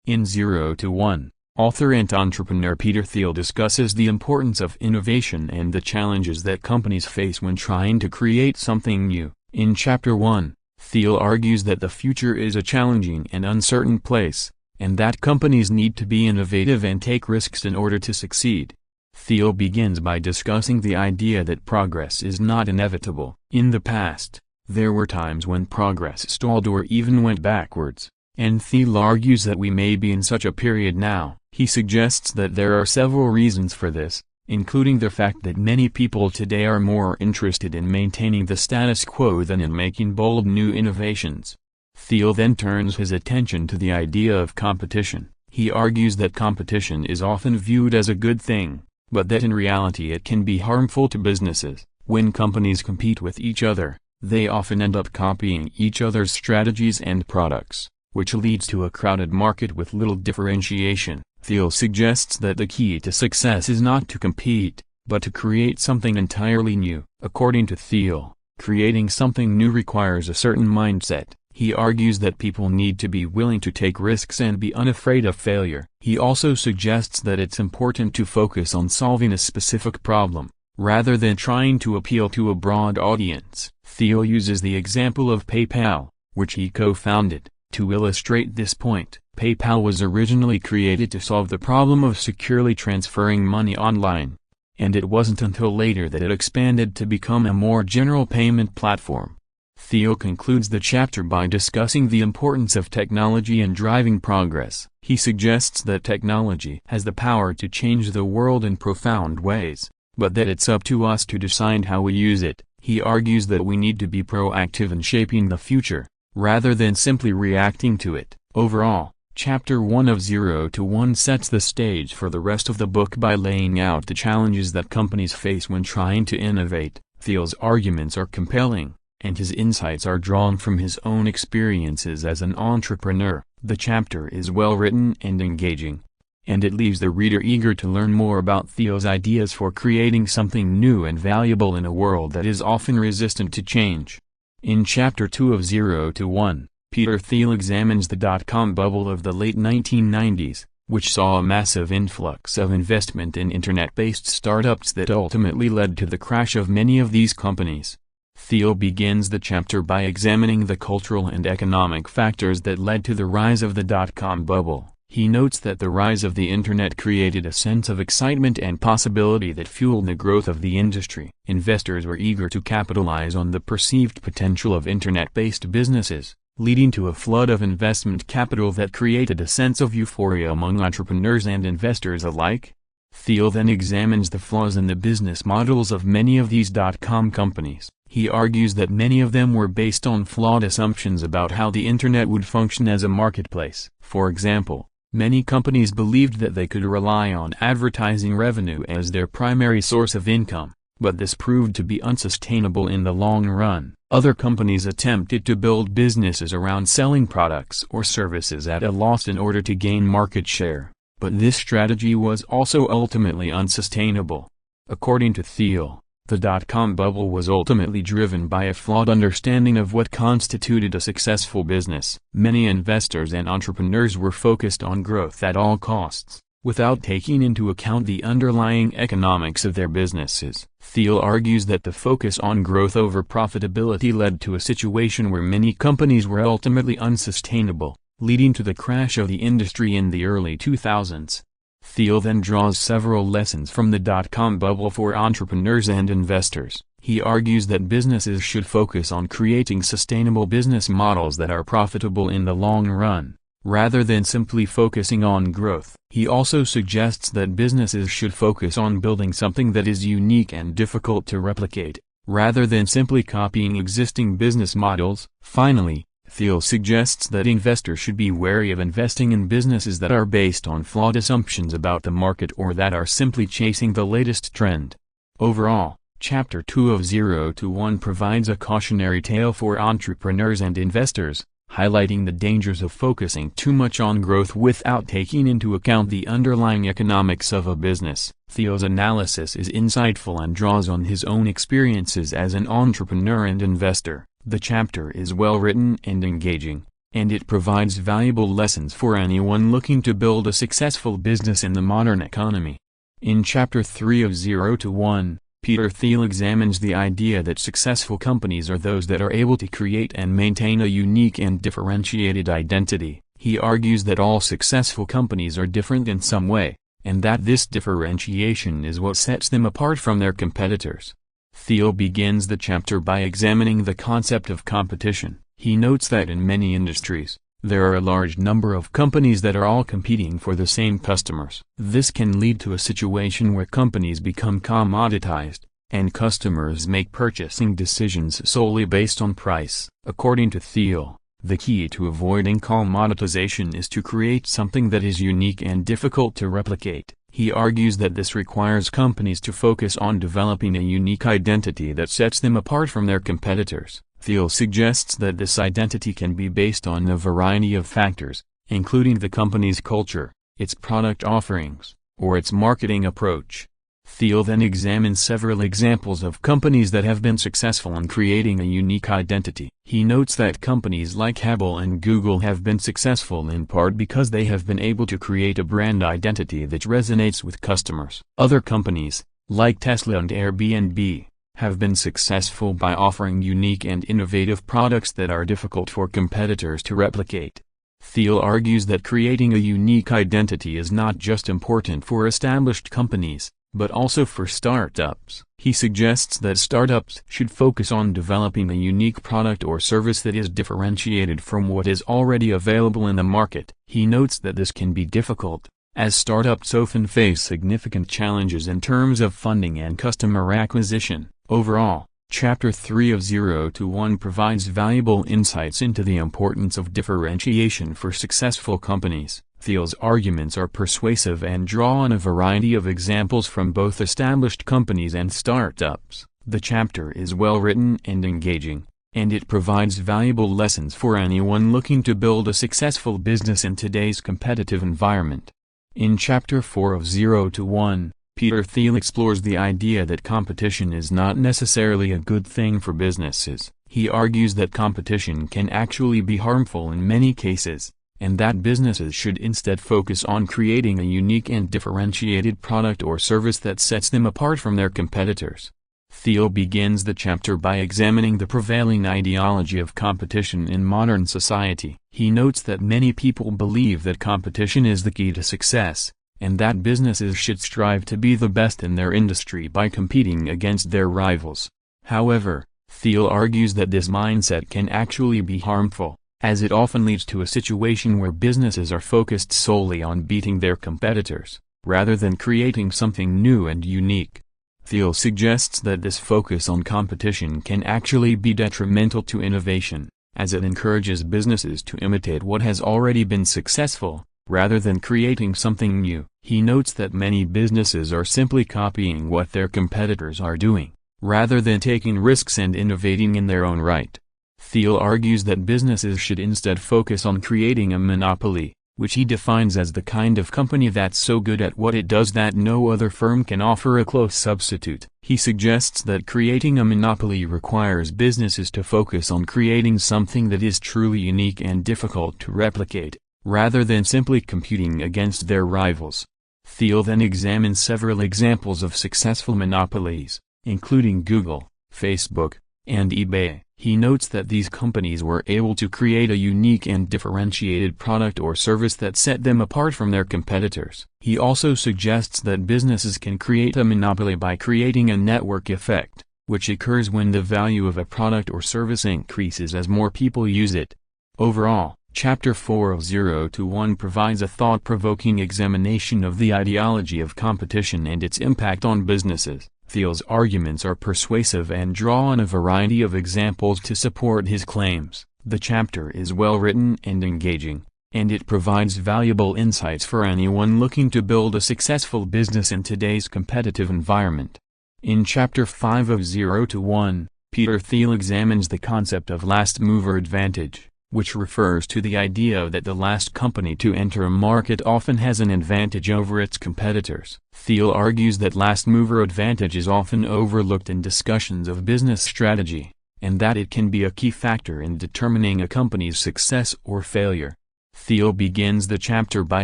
In 0 to 1, author and entrepreneur Peter Thiel discusses the importance of innovation and the challenges that companies face when trying to create something new. In Chapter 1, Thiel argues that the future is a challenging and uncertain place, and that companies need to be innovative and take risks in order to succeed. Thiel begins by discussing the idea that progress is not inevitable. In the past, there were times when progress stalled or even went backwards, and Thiel argues that we may be in such a period now. He suggests that there are several reasons for this, including the fact that many people today are more interested in maintaining the status quo than in making bold new innovations. Thiel then turns his attention to the idea of competition. He argues that competition is often viewed as a good thing, but that in reality it can be harmful to businesses. When companies compete with each other, they often end up copying each other's strategies and products, which leads to a crowded market with little differentiation. Thiel suggests that the key to success is not to compete, but to create something entirely new. According to Thiel, creating something new requires a certain mindset. He argues that people need to be willing to take risks and be unafraid of failure. He also suggests that it's important to focus on solving a specific problem, rather than trying to appeal to a broad audience. Thiel uses the example of PayPal, which he co-founded, to illustrate this point. PayPal was originally created to solve the problem of securely transferring money online, and it wasn't until later that it expanded to become a more general payment platform. Thiel concludes the chapter by discussing the importance of technology in driving progress. He suggests that technology has the power to change the world in profound ways, but that it's up to us to decide how we use it. He argues that we need to be proactive in shaping the future, rather than simply reacting to it. Overall, Chapter 1 of 0 to 1 sets the stage for the rest of the book by laying out the challenges that companies face when trying to innovate. Thiel's arguments are compelling, and his insights are drawn from his own experiences as an entrepreneur. The chapter is well written and engaging, and it leaves the reader eager to learn more about Thiel's ideas for creating something new and valuable in a world that is often resistant to change. In Chapter 2 of 0 to 1, Peter Thiel examines the dot-com bubble of the late 1990s, which saw a massive influx of investment in internet-based startups that ultimately led to the crash of many of these companies. Thiel begins the chapter by examining the cultural and economic factors that led to the rise of the dot-com bubble. He notes that the rise of the internet created a sense of excitement and possibility that fueled the growth of the industry. Investors were eager to capitalize on the perceived potential of internet-based businesses, leading to a flood of investment capital that created a sense of euphoria among entrepreneurs and investors alike. Thiel then examines the flaws in the business models of many of these dot-com companies. He argues that many of them were based on flawed assumptions about how the internet would function as a marketplace. For example, many companies believed that they could rely on advertising revenue as their primary source of income, but this proved to be unsustainable in the long run. Other companies attempted to build businesses around selling products or services at a loss in order to gain market share, but this strategy was also ultimately unsustainable. According to Thiel, the dot-com bubble was ultimately driven by a flawed understanding of what constituted a successful business. Many investors and entrepreneurs were focused on growth at all costs, without taking into account the underlying economics of their businesses. Thiel argues that the focus on growth over profitability led to a situation where many companies were ultimately unsustainable, leading to the crash of the industry in the early 2000s. Thiel then draws several lessons from the dot-com bubble for entrepreneurs and investors. He argues that businesses should focus on creating sustainable business models that are profitable in the long run, rather than simply focusing on growth. He also suggests that businesses should focus on building something that is unique and difficult to replicate, rather than simply copying existing business models. Finally, Thiel suggests that investors should be wary of investing in businesses that are based on flawed assumptions about the market or that are simply chasing the latest trend. Overall, Chapter 2 of 0 to 1 provides a cautionary tale for entrepreneurs and investors, highlighting the dangers of focusing too much on growth without taking into account the underlying economics of a business. Thiel's analysis is insightful and draws on his own experiences as an entrepreneur and investor. The chapter is well written and engaging, and it provides valuable lessons for anyone looking to build a successful business in the modern economy. In Chapter 3 of 0 to 1, Peter Thiel examines the idea that successful companies are those that are able to create and maintain a unique and differentiated identity. He argues that all successful companies are different in some way, and that this differentiation is what sets them apart from their competitors. Thiel begins the chapter by examining the concept of competition. He notes that in many industries, there are a large number of companies that are all competing for the same customers. This can lead to a situation where companies become commoditized, and customers make purchasing decisions solely based on price. According to Thiel, the key to avoiding commoditization is to create something that is unique and difficult to replicate. He argues that this requires companies to focus on developing a unique identity that sets them apart from their competitors. Thiel suggests that this identity can be based on a variety of factors, including the company's culture, its product offerings, or its marketing approach. Thiel then examines several examples of companies that have been successful in creating a unique identity. He notes that companies like Apple and Google have been successful in part because they have been able to create a brand identity that resonates with customers. Other companies, like Tesla and Airbnb, have been successful by offering unique and innovative products that are difficult for competitors to replicate. Thiel argues that creating a unique identity is not just important for established companies, but also for startups. He suggests that startups should focus on developing a unique product or service that is differentiated from what is already available in the market. He notes that this can be difficult, as startups often face significant challenges in terms of funding and customer acquisition. Overall, Chapter 3 of 0 to 1 provides valuable insights into the importance of differentiation for successful companies. Thiel's arguments are persuasive and draw on a variety of examples from both established companies and startups. The chapter is well written and engaging, and it provides valuable lessons for anyone looking to build a successful business in today's competitive environment. In Chapter 4 of 0 to 1, Peter Thiel explores the idea that competition is not necessarily a good thing for businesses. He argues that competition can actually be harmful in many cases, and that businesses should instead focus on creating a unique and differentiated product or service that sets them apart from their competitors. Thiel begins the chapter by examining the prevailing ideology of competition in modern society. He notes that many people believe that competition is the key to success, and that businesses should strive to be the best in their industry by competing against their rivals. However, Thiel argues that this mindset can actually be harmful, as it often leads to a situation where businesses are focused solely on beating their competitors, rather than creating something new and unique. Thiel suggests that this focus on competition can actually be detrimental to innovation, as it encourages businesses to imitate what has already been successful, rather than creating something new. He notes that many businesses are simply copying what their competitors are doing, rather than taking risks and innovating in their own right. Thiel argues that businesses should instead focus on creating a monopoly, which he defines as the kind of company that's so good at what it does that no other firm can offer a close substitute. He suggests that creating a monopoly requires businesses to focus on creating something that is truly unique and difficult to replicate, rather than simply competing against their rivals. Thiel then examines several examples of successful monopolies, including Google, Facebook, and eBay. He notes that these companies were able to create a unique and differentiated product or service that set them apart from their competitors. He also suggests that businesses can create a monopoly by creating a network effect, which occurs when the value of a product or service increases as more people use it. Overall, Chapter 4 of 0 to 1 provides a thought-provoking examination of the ideology of competition and its impact on businesses. Thiel's arguments are persuasive and draw on a variety of examples to support his claims. The chapter is well written and engaging, and it provides valuable insights for anyone looking to build a successful business in today's competitive environment. In Chapter 5 of 0 to 1, Peter Thiel examines the concept of last mover advantage, which refers to the idea that the last company to enter a market often has an advantage over its competitors. Thiel argues that last mover advantage is often overlooked in discussions of business strategy, and that it can be a key factor in determining a company's success or failure. Thiel begins the chapter by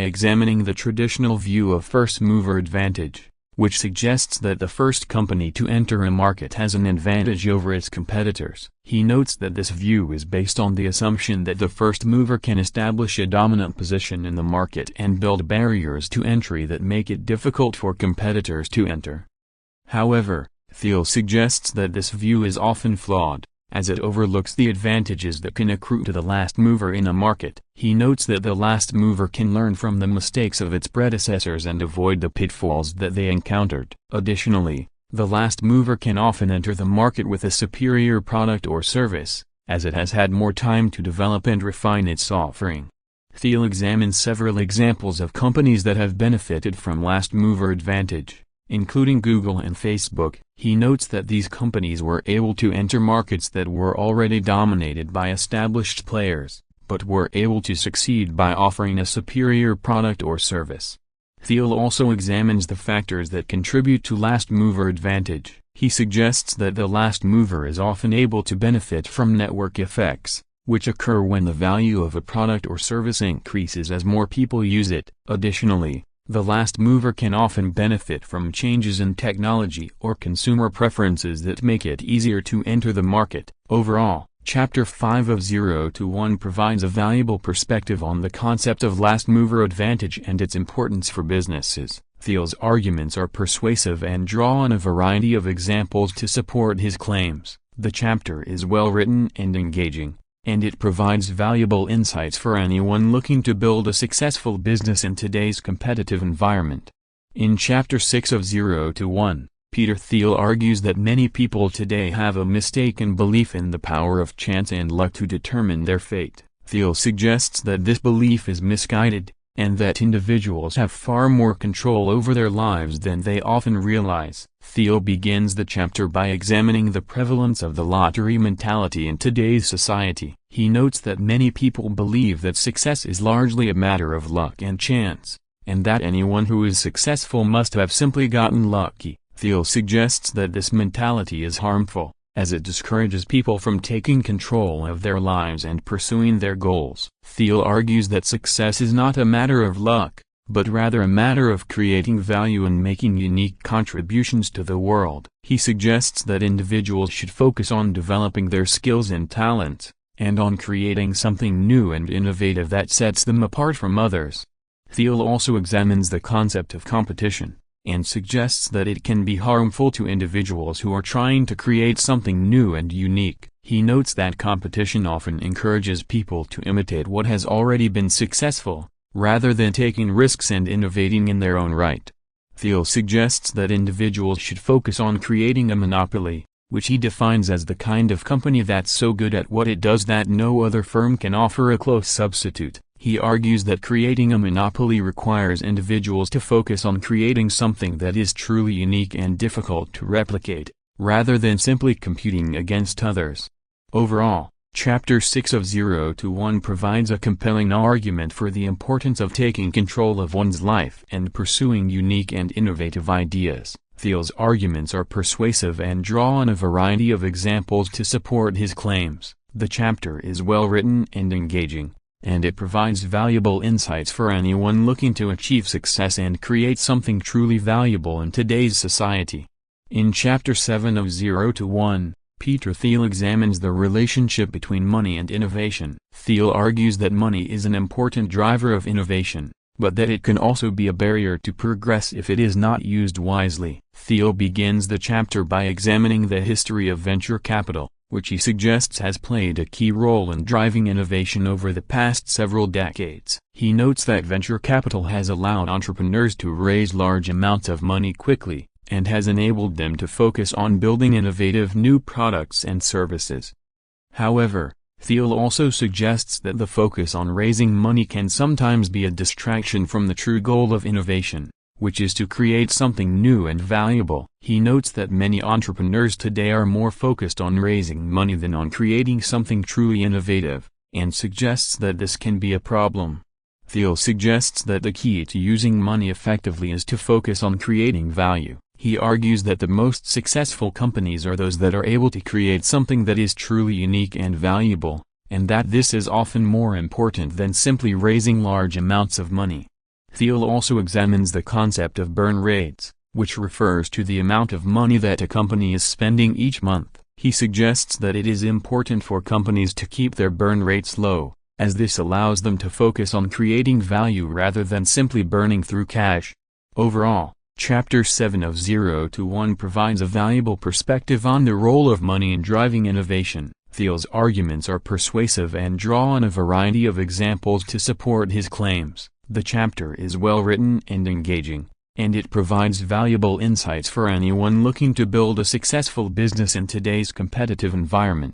examining the traditional view of first-mover advantage, which suggests that the first company to enter a market has an advantage over its competitors. He notes that this view is based on the assumption that the first mover can establish a dominant position in the market and build barriers to entry that make it difficult for competitors to enter. However, Thiel suggests that this view is often flawed, as it overlooks the advantages that can accrue to the last mover in a market. He notes that the last mover can learn from the mistakes of its predecessors and avoid the pitfalls that they encountered. Additionally, the last mover can often enter the market with a superior product or service, as it has had more time to develop and refine its offering. Thiel examines several examples of companies that have benefited from last mover advantage, including Google and Facebook. He notes that these companies were able to enter markets that were already dominated by established players, but were able to succeed by offering a superior product or service. Thiel also examines the factors that contribute to last mover advantage. He suggests that the last mover is often able to benefit from network effects, which occur when the value of a product or service increases as more people use it. Additionally, the last mover can often benefit from changes in technology or consumer preferences that make it easier to enter the market. Overall, Chapter 5 of 0 to 1 provides a valuable perspective on the concept of last mover advantage and its importance for businesses. Thiel's arguments are persuasive and draw on a variety of examples to support his claims. The chapter is well written and engaging, and it provides valuable insights for anyone looking to build a successful business in today's competitive environment. In Chapter 6 of 0 to 1, Peter Thiel argues that many people today have a mistaken belief in the power of chance and luck to determine their fate. Thiel suggests that this belief is misguided, and that individuals have far more control over their lives than they often realize. Thiel begins the chapter by examining the prevalence of the lottery mentality in today's society. He notes that many people believe that success is largely a matter of luck and chance, and that anyone who is successful must have simply gotten lucky. Thiel suggests that this mentality is harmful, as it discourages people from taking control of their lives and pursuing their goals. Thiel argues that success is not a matter of luck, but rather a matter of creating value and making unique contributions to the world. He suggests that individuals should focus on developing their skills and talents, and on creating something new and innovative that sets them apart from others. Thiel also examines the concept of competition, and suggests that it can be harmful to individuals who are trying to create something new and unique. He notes that competition often encourages people to imitate what has already been successful, rather than taking risks and innovating in their own right. Thiel suggests that individuals should focus on creating a monopoly, which he defines as the kind of company that's so good at what it does that no other firm can offer a close substitute. He argues that creating a monopoly requires individuals to focus on creating something that is truly unique and difficult to replicate, rather than simply competing against others. Overall, Chapter 6 of 0 to 1 provides a compelling argument for the importance of taking control of one's life and pursuing unique and innovative ideas. Thiel's arguments are persuasive and draw on a variety of examples to support his claims. The chapter is well written and engaging, and it provides valuable insights for anyone looking to achieve success and create something truly valuable in today's society. In Chapter 7 of 0 to 1, Peter Thiel examines the relationship between money and innovation. Thiel argues that money is an important driver of innovation, but that it can also be a barrier to progress if it is not used wisely. Thiel begins the chapter by examining the history of venture capital, which he suggests has played a key role in driving innovation over the past several decades. He notes that venture capital has allowed entrepreneurs to raise large amounts of money quickly, and has enabled them to focus on building innovative new products and services. However, Thiel also suggests that the focus on raising money can sometimes be a distraction from the true goal of innovation, which is to create something new and valuable. He notes that many entrepreneurs today are more focused on raising money than on creating something truly innovative, and suggests that this can be a problem. Thiel suggests that the key to using money effectively is to focus on creating value. He argues that the most successful companies are those that are able to create something that is truly unique and valuable, and that this is often more important than simply raising large amounts of money. Thiel also examines the concept of burn rates, which refers to the amount of money that a company is spending each month. He suggests that it is important for companies to keep their burn rates low, as this allows them to focus on creating value rather than simply burning through cash. Overall, Chapter 7 of 0 to 1 provides a valuable perspective on the role of money in driving innovation. Thiel's arguments are persuasive and draw on a variety of examples to support his claims. The chapter is well written and engaging, and it provides valuable insights for anyone looking to build a successful business in today's competitive environment.